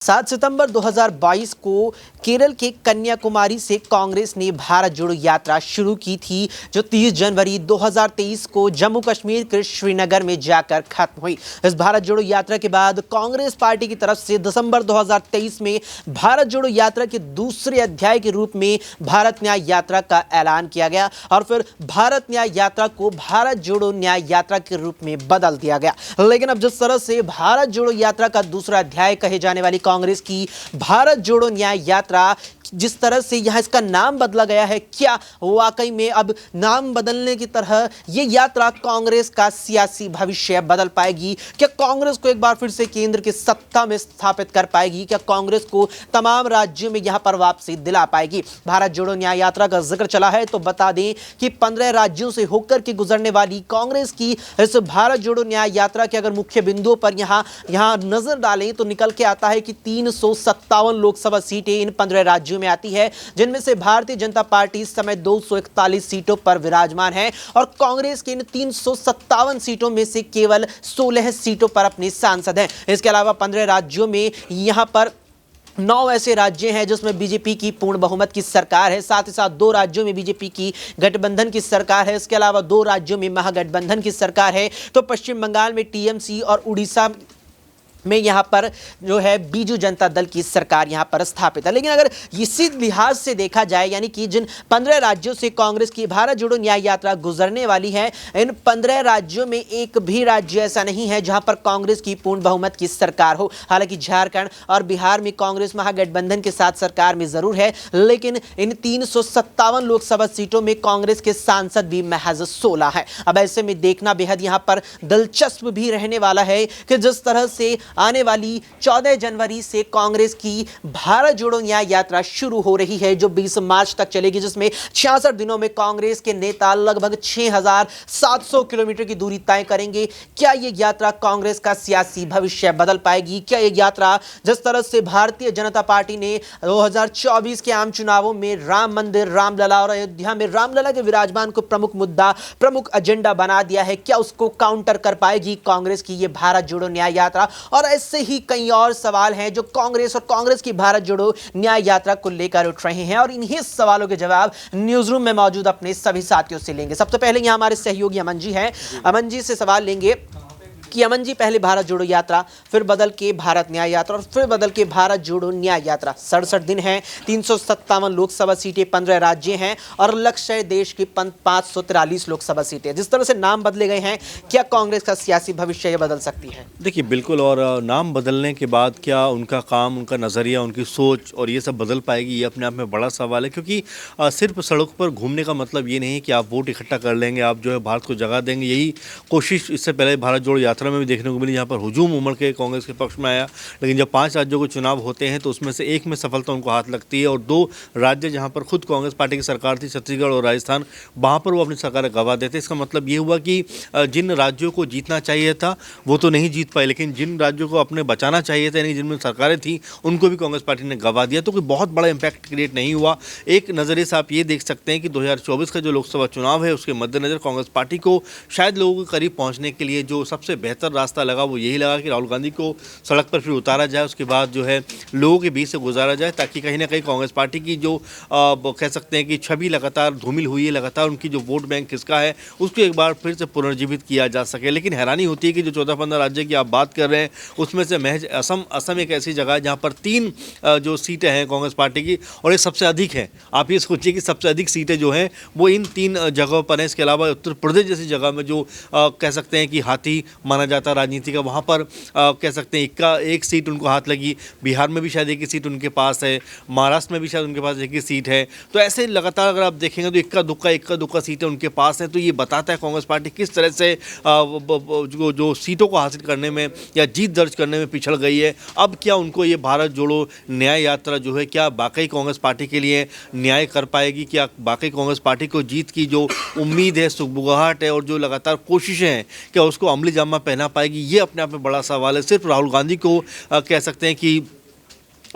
7 सितंबर 2022 को केरल के कन्याकुमारी से कांग्रेस ने भारत जोड़ो यात्रा शुरू की थी, जो 30 जनवरी 2023 को जम्मू कश्मीर के श्रीनगर में जाकर खत्म हुई। इस भारत जोड़ो यात्रा के बाद कांग्रेस पार्टी की तरफ से दिसंबर 2023 में भारत जोड़ो यात्रा के दूसरे अध्याय के रूप में भारत न्याय यात्रा का ऐलान किया गया और फिर भारत न्याय यात्रा को भारत जोड़ो न्याय यात्रा के रूप में बदल दिया गया। लेकिन अब जिस तरह से भारत जोड़ो यात्रा का दूसरा अध्याय कहे जाने वाली कांग्रेस की भारत जोड़ो न्याय यात्रा, जिस तरह से यहां इसका नाम बदला गया है, क्या वाकई में अब नाम बदलने की तरह ये यात्रा कांग्रेस का सियासी भविष्य बदल पाएगी? क्या कांग्रेस को एक बार फिर से केंद्र की सत्ता में स्थापित कर पाएगी? क्या कांग्रेस को तमाम राज्यों में यहां पर वापसी दिला पाएगी? भारत जोड़ो न्याय यात्रा का जिक्र चला है तो बता दें कि 15 राज्यों से होकर के गुजरने वाली कांग्रेस की इस भारत जोड़ो न्याय यात्रा के अगर मुख्य बिंदुओं पर यहां नजर डालें तो निकल के आता है कि 357 लोकसभा सीटें इन 15 राज्यों में आती है, जिनमें से भारतीय जनता पार्टी इस समय 241 सीटों पर विराजमान है और कांग्रेस की इन 357 सीटों में से केवल 16 सीटों पर अपने सांसद हैं। इसके अलावा 15 राज्यों में यहां पर 9 ऐसे राज्य हैं जिसमें बीजेपी की पूर्ण बहुमत की सरकार है, साथ ही साथ 2 राज्यों में बीजेपी की गठबंधन की सरकार है। इसके अलावा 2 राज्यों में महागठबंधन की सरकार है, तो पश्चिम बंगाल में टीएमसी और उड़ीसा में यहां पर जो है बीजू जनता दल की सरकार यहां पर स्थापित है। लेकिन अगर इसी लिहाज से देखा जाए, यानी कि जिन 15 राज्यों से कांग्रेस की भारत जोड़ो न्याय यात्रा गुजरने वाली है, इन 15 राज्यों में एक भी राज्य ऐसा नहीं है जहां पर कांग्रेस की पूर्ण बहुमत की सरकार हो। हालांकि झारखंड और बिहार में कांग्रेस महागठबंधन के साथ सरकार में जरूर है, लेकिन इन 357 लोकसभा सीटों में कांग्रेस के सांसद भी महज 16 है। अब ऐसे में देखना बेहद यहां पर दिलचस्प भी रहने वाला है कि जिस तरह से आने वाली 14 जनवरी से कांग्रेस की भारत जोड़ो न्याय यात्रा शुरू हो रही है, जो 20 मार्च तक चलेगी, जिसमें 66 दिनों में कांग्रेस के नेता लगभग 6700 किलोमीटर की दूरी तय करेंगे। क्या यह यात्रा कांग्रेस का सियासी भविष्य बदल पाएगी? क्या यह यात्रा, जिस तरह से भारतीय जनता पार्टी ने 2024 के आम चुनावों में राम मंदिर, रामलला और अयोध्या में रामलला के विराजमान को प्रमुख मुद्दा, प्रमुख एजेंडा बना दिया है, क्या उसको काउंटर कर पाएगी कांग्रेस की यह भारत जोड़ो न्याय यात्रा? और ऐसे ही कई और सवाल हैं जो कांग्रेस और कांग्रेस की भारत जोड़ो न्याय यात्रा को लेकर उठ रहे हैं और इन्हीं सवालों के जवाब न्यूज रूम में मौजूद अपने सभी साथियों से लेंगे। सबसे पहले यहां हमारे सहयोगी अमन जी हैं। अमन जी से सवाल लेंगे कि अमन जी, पहले भारत जोड़ो यात्रा, फिर बदल के भारत न्याय यात्रा और फिर बदल के भारत जोड़ो न्याय यात्रा। 67 दिन हैं, 357 लोकसभा सीटें, 15 राज्य हैं और लक्ष्य है देश की 543 लोकसभा सीटें। जिस तरह से नाम बदले गए हैं, क्या कांग्रेस का सियासी भविष्य ये बदल सकती है? देखिए, बिल्कुल। और नाम बदलने के बाद क्या उनका काम, उनका नज़रिया, उनकी सोच और ये सब बदल पाएगी, ये अपने आप में बड़ा सवाल है। क्योंकि सिर्फ सड़क पर घूमने का मतलब ये नहीं है कि आप वोट इकट्ठा कर लेंगे, आप जो है भारत को जगा देंगे। यही कोशिश इससे पहले भारत जोड़ो यात्रा में भी देखने को मिली, जहाँ पर हुजूम उमड़ के कांग्रेस के पक्ष में आया। लेकिन जब 5 राज्यों के चुनाव होते हैं तो उसमें से एक में सफलता उनको हाथ लगती है और 2 राज्य जहाँ पर खुद कांग्रेस पार्टी की सरकार थी, छत्तीसगढ़ और राजस्थान, वहाँ पर वो अपनी सरकार गंवा देते। इसका मतलब ये हुआ कि जिन राज्यों को जीतना चाहिए था वो तो नहीं जीत पाए, लेकिन जिन राज्यों को अपने बचाना चाहिए था, यानी जिनमें सरकारें थी, उनको भी कांग्रेस पार्टी ने गंवा दिया। तो कोई बहुत बड़ा इंपैक्ट क्रिएट नहीं हुआ। एक नज़रिए से आप ये देख सकते हैं कि 2024 का जो लोकसभा चुनाव है उसके मद्देनजर कांग्रेस पार्टी को शायद लोगों के करीब पहुँचने के लिए जो सबसे बेहतर रास्ता लगा वो यही लगा कि राहुल गांधी को सड़क पर फिर उतारा जाए, उसके बाद जो है लोगों के बीच से गुजारा जाए, ताकि कहीं ना कहीं कांग्रेस पार्टी की जो कह सकते हैं कि छवि लगातार धूमिल हुई है, लगातार उनकी जो वोट बैंक किसका है उसको एक बार फिर से पुनर्जीवित किया जा सके। लेकिन हैरानी होती है कि जो 14-15 राज्य की आप बात कर रहे हैं उसमें से महज असम एक ऐसी जगह है जहाँ पर 3 जो सीटें हैं कांग्रेस पार्टी की, और ये सबसे अधिक है। आप ये सोचिए कि सबसे अधिक सीटें जो हैं वो इन 3 जगहों पर हैं। इसके अलावा उत्तर प्रदेश जैसी जगह में जो कह सकते हैं कि हाथी माना जाता है राजनीति का, वहाँ पर कह सकते हैं एक सीट उनको हाथ लगी। बिहार में भी शायद एक ही सीट उनके पास है, महाराष्ट्र में भी शायद उनके पास एक ही सीट है। तो ऐसे लगातार अगर आप देखेंगे तो इक्का दुक्का सीटें उनके पास हैं। तो ये बताता है कांग्रेस पार्टी किस तरह से जो सीटों को हासिल करने में या जीत दर्ज करने में पिछड़ गई है। अब क्या उनको ये भारत जोड़ो न्याय यात्रा जो है, क्या वाकई कांग्रेस पार्टी के लिए न्याय कर पाएगी? क्या वाकई कांग्रेस पार्टी को जीत की जो उम्मीद है, सुगबुगाहट है और जो लगातार कोशिशें हैं, क्या उसको अमली जामा पहना पाएगी? ये अपने आप में बड़ा सवाल है। सिर्फ राहुल गांधी को कह सकते हैं कि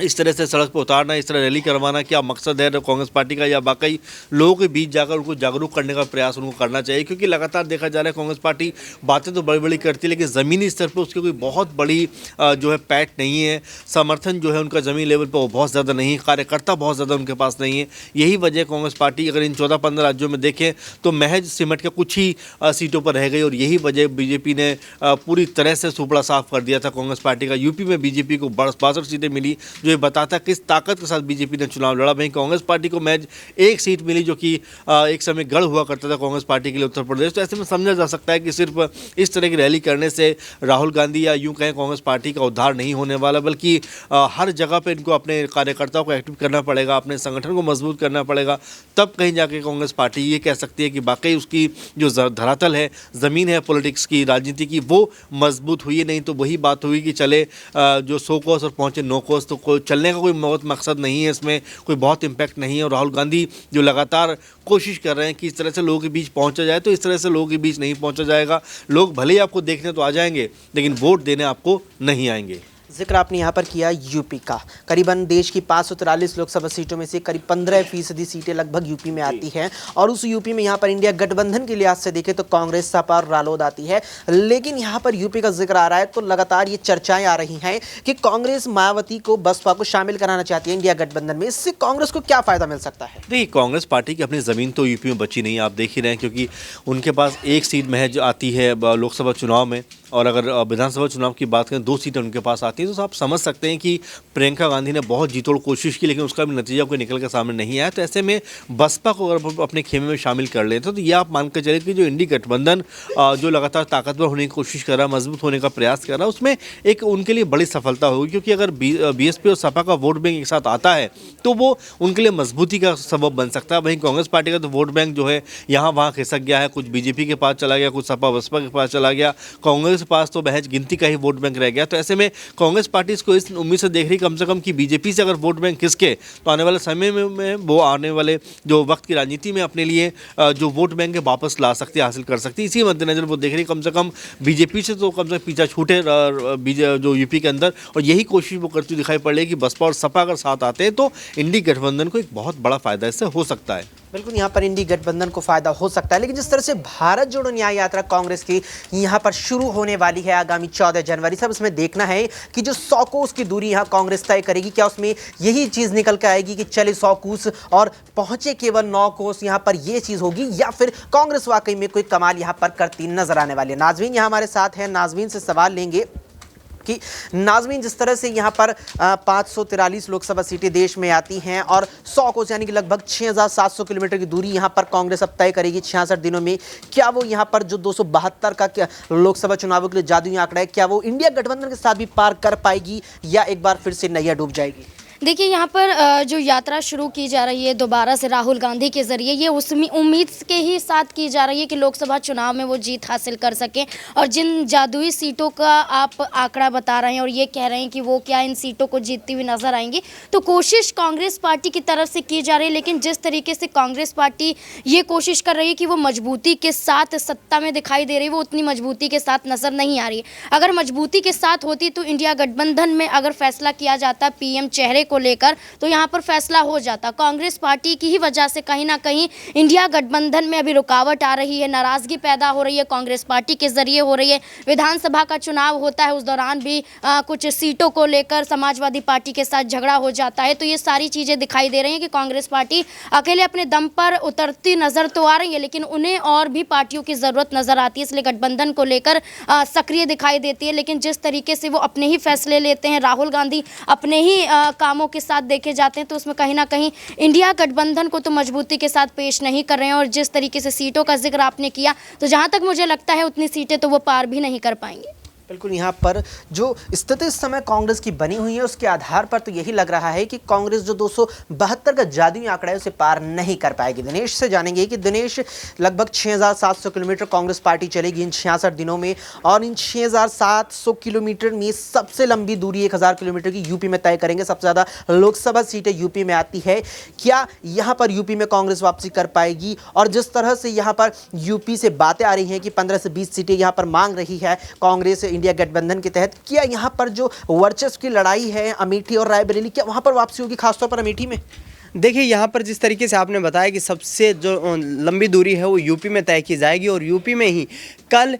इस तरह से सड़क पर उतारना, इस तरह रैली करवाना क्या मकसद है कांग्रेस पार्टी का, या वाकई लोगों के बीच जाकर उनको जागरूक करने का प्रयास उनको करना चाहिए? क्योंकि लगातार देखा जा रहा है कांग्रेस पार्टी बातें तो बड़ी बड़ी करती है, लेकिन ज़मीनी स्तर पर उसकी कोई बहुत बड़ी जो है पैठ नहीं है, समर्थन जो है उनका ज़मीन लेवल पर वो बहुत ज़्यादा नहीं है, कार्यकर्ता बहुत ज़्यादा उनके पास नहीं है। यही वजह कांग्रेस पार्टी अगर इन 14-15 राज्यों में देखें तो महज सिमट के कुछ ही सीटों पर रह गई, और यही वजह बीजेपी ने पूरी तरह से सुपड़ा साफ कर दिया था कांग्रेस पार्टी का। यूपी में बीजेपी को 62 सीटें मिली, जो ये बताता है किस ताकत के साथ बीजेपी ने चुनाव लड़ा। वहीं कांग्रेस पार्टी को महज एक सीट मिली, जो कि एक समय गढ़ हुआ करता था कांग्रेस पार्टी के लिए उत्तर प्रदेश। तो ऐसे में समझा जा सकता है कि सिर्फ इस तरह की रैली करने से राहुल गांधी या यूं कहें कांग्रेस पार्टी का उद्धार नहीं होने वाला, बल्कि हर जगह पर इनको अपने कार्यकर्ताओं को एक्टिव करना पड़ेगा, अपने संगठन को मजबूत करना पड़ेगा, तब कहीं जाके कांग्रेस पार्टी ये कह सकती है कि वाकई उसकी जो धरातल है, ज़मीन है पॉलिटिक्स की, राजनीति की, वो मजबूत हुई। नहीं तो वही बात हुई कि चले जो 100 कोस और पहुंचे 9 कोस, तो कोई चलने का कोई बहुत मकसद नहीं है, इसमें कोई बहुत इम्पैक्ट नहीं है। और राहुल गांधी जो लगातार कोशिश कर रहे हैं कि इस तरह से लोगों के बीच पहुंचा जाए, तो इस तरह से लोगों के बीच नहीं पहुंचा जाएगा। लोग भले ही आपको देखने तो आ जाएंगे, लेकिन वोट देने आपको नहीं आएंगे। जिक्र आपने यहाँ पर किया यूपी का। करीबन देश की 543 लोकसभा सीटों में से करीब 15% सीटें लगभग यूपी में आती हैं, और उस यूपी में यहाँ पर इंडिया गठबंधन के लिहाज से देखें तो कांग्रेस, सपा और रालोद आती है। लेकिन यहाँ पर यूपी का जिक्र आ रहा है तो लगातार ये चर्चाएं आ रही हैं कि कांग्रेस मायावती को, बसपा को शामिल कराना चाहती है इंडिया गठबंधन में। इससे कांग्रेस को क्या फायदा मिल सकता है? देखिए, कांग्रेस पार्टी की अपनी ज़मीन तो यूपी में बची नहीं, आप देख ही रहे हैं, क्योंकि उनके पास एक सीट महज आती है लोकसभा चुनाव में, और अगर विधानसभा चुनाव की बात करें 2 सीटें उनके पास आती हैं। तो आप समझ सकते हैं कि प्रियंका गांधी ने बहुत जी तोड़ कोशिश की, लेकिन उसका भी नतीजा कोई निकल के सामने नहीं आया। तो ऐसे में बसपा को अगर अपने खेमे में शामिल कर लेते तो ये आप मान कर चले कि जो इंडी गठबंधन जो लगातार ताकतवर होने की कोशिश कर रहा है, मजबूत होने का प्रयास कर रहा है, उसमें एक उनके लिए बड़ी सफलता होगी। क्योंकि अगर बीएसपी और सपा का वोट बैंक एक साथ आता है तो वो उनके लिए मजबूती का सबब बन सकता है। वहीं कांग्रेस पार्टी का तो वोट बैंक जो है यहाँ वहाँ खिसक गया है, कुछ बीजेपी के पास चला गया, कुछ सपा बसपा के पास चला गया, कांग्रेस के पास तो महज गिनती का ही वोट बैंक रह गया। तो ऐसे में कांग्रेस पार्टी इसको इस उम्मीद से देख रही कम से कम कि बीजेपी से अगर वोट बैंक खिसके तो आने वाले समय में वो आने वाले जो वक्त की राजनीति में अपने लिए जो वोट बैंक है वापस ला सकती है, हासिल कर सकती है। इसी मद्देनजर वो देख रही कम से कम बीजेपी से तो कम से कम पीछा छूटे जो यूपी के अंदर, और यही कोशिश वो करती दिखाई पड़ रही है कि बसपा और सपा अगर साथ आते हैं तो इंडी गठबंधन को एक बहुत बड़ा फायदा इससे हो सकता है। बिल्कुल, यहाँ पर इंडी गठबंधन को फायदा हो सकता है। लेकिन जिस तरह से भारत जोड़ो न्याय यात्रा कांग्रेस की यहाँ पर शुरू होने वाली है आगामी 14 जनवरी, सब इसमें देखना है कि जो 100 कोस की दूरी यहाँ कांग्रेस तय करेगी, क्या उसमें यही चीज़ निकल के आएगी कि चले 100 कोस और पहुंचे केवल 9 कोस, यहाँ पर ये चीज़ होगी, या फिर कांग्रेस वाकई में कोई कमाल यहाँ पर करती नजर आने वाली है? नाजवीन यहाँ हमारे साथ हैं, नाजवीन से सवाल लेंगे कि नाज़मीन, जिस तरह से यहाँ पर 543 लोकसभा सीटें देश में आती हैं और 100 कोस यानी कि लगभग 6700 किलोमीटर की दूरी यहाँ पर कांग्रेस अब तय करेगी 66 दिनों में, क्या वो यहाँ पर जो 272 का लोकसभा चुनावों के लिए जादुई आंकड़ा है, क्या वो इंडिया गठबंधन के साथ भी पार कर पाएगी या एक बार फिर से नैया डूब जाएगी? देखिए, यहाँ पर जो यात्रा शुरू की जा रही है दोबारा से राहुल गांधी के ज़रिए, ये उस उम्मीद के ही साथ की जा रही है कि लोकसभा चुनाव में वो जीत हासिल कर सकें। और जिन जादुई सीटों का आप आंकड़ा बता रहे हैं और ये कह रहे हैं कि वो क्या इन सीटों को जीतती हुई नजर आएंगी, तो कोशिश कांग्रेस पार्टी की तरफ से की जा रही है। लेकिन जिस तरीके से कांग्रेस पार्टी ये कोशिश कर रही है कि वो मजबूती के साथ सत्ता में दिखाई दे रही है, वो उतनी मजबूती के साथ नजर नहीं आ रही है। अगर मजबूती के साथ होती तो इंडिया गठबंधन में अगर फैसला किया जाता पीएम चेहरे को लेकर, तो यहां पर फैसला हो जाता। कांग्रेस पार्टी की ही वजह से कहीं ना कहीं इंडिया गठबंधन में अभी रुकावट आ रही है, नाराजगी पैदा हो रही है, कांग्रेस पार्टी के जरिए हो रही है। विधानसभा का चुनाव होता है, उस दौरान भी कुछ सीटों को लेकर समाजवादी पार्टी के साथ झगड़ा हो जाता है। तो ये सारी चीजें दिखाई दे रही हैं कि कांग्रेस पार्टी अकेले अपने दम पर उतरती नजर तो आ रही है, लेकिन उन्हें और भी पार्टियों की जरूरत नजर आती है, इसलिए गठबंधन को लेकर सक्रिय दिखाई देती है। लेकिन जिस तरीके से वो अपने ही फैसले लेते हैं, राहुल गांधी अपने ही कामों के साथ देखे जाते हैं, तो उसमें कहीं ना कहीं इंडिया गठबंधन को तो मजबूती के साथ पेश नहीं कर रहे हैं। और जिस तरीके से सीटों का जिक्र आपने किया, तो जहां तक मुझे लगता है उतनी सीटें तो वो पार भी नहीं कर पाएंगे। बिल्कुल, यहाँ पर जो स्थिति इस समय कांग्रेस की बनी हुई है उसके आधार पर तो यही लग रहा है कि कांग्रेस जो 272 का जादुई आंकड़ा है उसे पार नहीं कर पाएगी। दिनेश से जानेंगे कि दिनेश, लगभग 6700 किलोमीटर कांग्रेस पार्टी चलेगी इन 66 दिनों में, और इन 6700 किलोमीटर में सबसे लंबी दूरी 1000 किलोमीटर की यूपी में तय करेंगे। सबसे ज़्यादा लोकसभा सीटें यूपी में आती है, क्या यहाँ पर यूपी में कांग्रेस वापसी कर पाएगी? और जिस तरह से यहाँ पर यूपी से बातें आ रही हैं कि 15 से 20 सीटें यहाँ पर मांग रही है कांग्रेस इंडिया गठबंधन के तहत, क्या यहाँ पर जो वर्चस्व की लड़ाई है अमेठी और रायबरेली, क्या वहाँ पर वापसी होगी, खासतौर पर अमेठी में? देखिए, यहाँ पर जिस तरीके से आपने बताया कि सबसे जो लंबी दूरी है वो यूपी में तय की जाएगी और यूपी में ही कल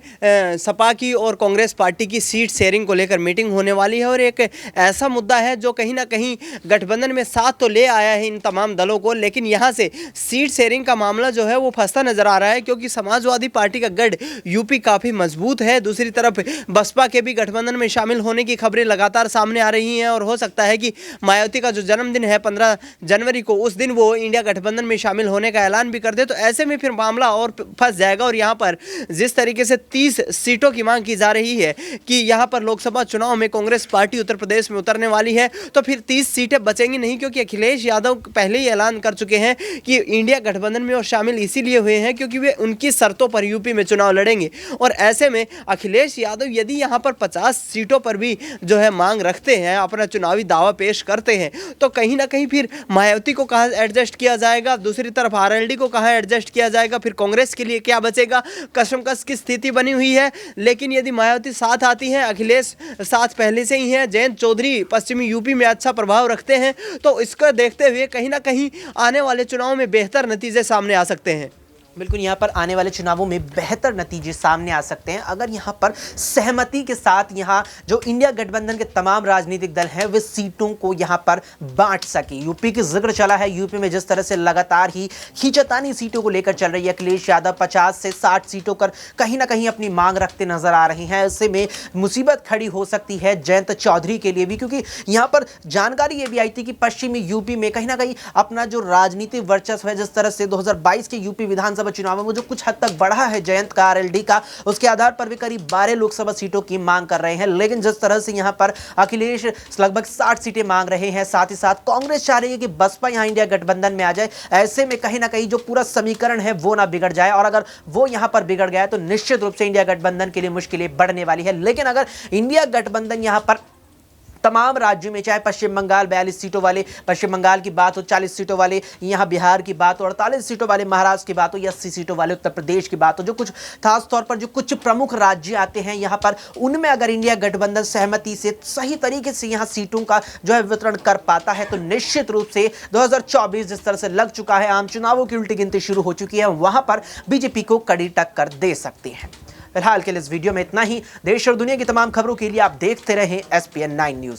सपा की और कांग्रेस पार्टी की सीट शेयरिंग को लेकर मीटिंग होने वाली है। और एक ऐसा मुद्दा है जो कहीं ना कहीं गठबंधन में साथ तो ले आया है इन तमाम दलों को, लेकिन यहाँ से सीट शेयरिंग का मामला जो है वो फंसता नजर आ रहा है, क्योंकि समाजवादी पार्टी का गढ़ यूपी काफ़ी मजबूत है। दूसरी तरफ बसपा के भी गठबंधन में शामिल होने की खबरें लगातार सामने आ रही हैं और हो सकता है कि मायावती का जो जन्मदिन है 15 जनवरी को, उस दिन वो इंडिया गठबंधन में शामिल होने का ऐलान भी कर दे। तो ऐसे में फिर मामला और फंस जाएगा। और यहाँ पर जिस तरीके से 30 सीटों की मांग की जा रही है कि यहाँ पर लोकसभा चुनाव में कांग्रेस पार्टी उत्तर प्रदेश में उतरने वाली है, तो फिर 30 सीटें बचेंगी नहीं, क्योंकि अखिलेश यादव पहले ही ऐलान कर चुके हैं कि इंडिया गठबंधन में वो शामिल इसीलिए हुए हैं क्योंकि वे उनकी शर्तों पर यूपी में चुनाव लड़ेंगे। और ऐसे में अखिलेश यादव यदि यहाँ पर 50 सीटों पर भी जो है मांग रखते हैं, अपना चुनावी दावा पेश करते हैं, तो कहीं ना कहीं फिर मायावती को कहाँ एडजस्ट किया जाएगा, दूसरी तरफ आरएलडी को कहाँ एडजस्ट किया जाएगा, फिर कांग्रेस के लिए क्या बचेगा, कशमकश की स्थिति बनी हुई है। लेकिन यदि मायावती साथ आती हैं, अखिलेश साथ पहले से ही हैं, जयंत चौधरी पश्चिमी यूपी में अच्छा प्रभाव रखते हैं, तो इसको देखते हुए कहीं ना कहीं आने वाले चुनाव में बेहतर नतीजे सामने आ सकते हैं। बिल्कुल, यहाँ पर आने वाले चुनावों में बेहतर नतीजे सामने आ सकते हैं अगर यहाँ पर सहमति के साथ यहाँ जो इंडिया गठबंधन के तमाम राजनीतिक दल हैं वे सीटों को यहाँ पर बांट सके। यूपी की जिक्र चला है, यूपी में जिस तरह से लगातार ही खींचतानी सीटों को लेकर चल रही है, अखिलेश यादव 50 से 60 सीटों पर कहीं ना कहीं अपनी मांग रखते नजर आ रहे हैं। ऐसे में मुसीबत खड़ी हो सकती है जयंत चौधरी के लिए भी, क्योंकि यहाँ पर जानकारी ये भी आई थी कि पश्चिमी यूपी में कहीं ना कहीं अपना जो राजनीतिक वर्चस्व है, जिस तरह से 2022 के यूपी विधानसभा चुनाव में जो कुछ हद तक बढ़ा है जयंत का, आरएलडी का, उसके आधार पर भी करीब 12 लोकसभा सीटों की मांग कर रहे हैं। लेकिन जिस तरह से यहां पर अखिलेश लगभग 60 सीटें मांग रहे हैं, साथ ही साथ कांग्रेस चाह रही है कि बसपा यहां इंडिया गठबंधन में आ जाए। ऐसे में कहीं ना कहीं जो पूरा समीकरण है वो ना बिगड़ जाए, और अगर वो यहां पर बिगड़ गया तो निश्चित रूप से इंडिया गठबंधन के लिए मुश्किलें बढ़ने वाली है। लेकिन अगर इंडिया गठबंधन यहां पर तमाम राज्यों में, चाहे पश्चिम बंगाल 42 सीटों वाले पश्चिम बंगाल की बात हो, 40 सीटों वाले यहाँ बिहार की बात हो, 48 सीटों वाले महाराष्ट्र की बात हो, या 80 सीटों वाले उत्तर प्रदेश की बात हो, जो कुछ खास तौर पर जो कुछ प्रमुख राज्य आते हैं यहाँ पर, उनमें अगर इंडिया गठबंधन सहमति से सही तरीके से यहाँ सीटों का जो है वितरण कर पाता है तो निश्चित रूप से 2024 जिस तरह से लग चुका है, आम चुनावों की उल्टी गिनती शुरू हो चुकी है, वहां पर बीजेपी को कड़ी टक्कर दे सकते हैं। फिलहाल के लिए इस वीडियो में इतना ही। देश और दुनिया की तमाम खबरों के लिए आप देखते रहें SPN 9 न्यूज।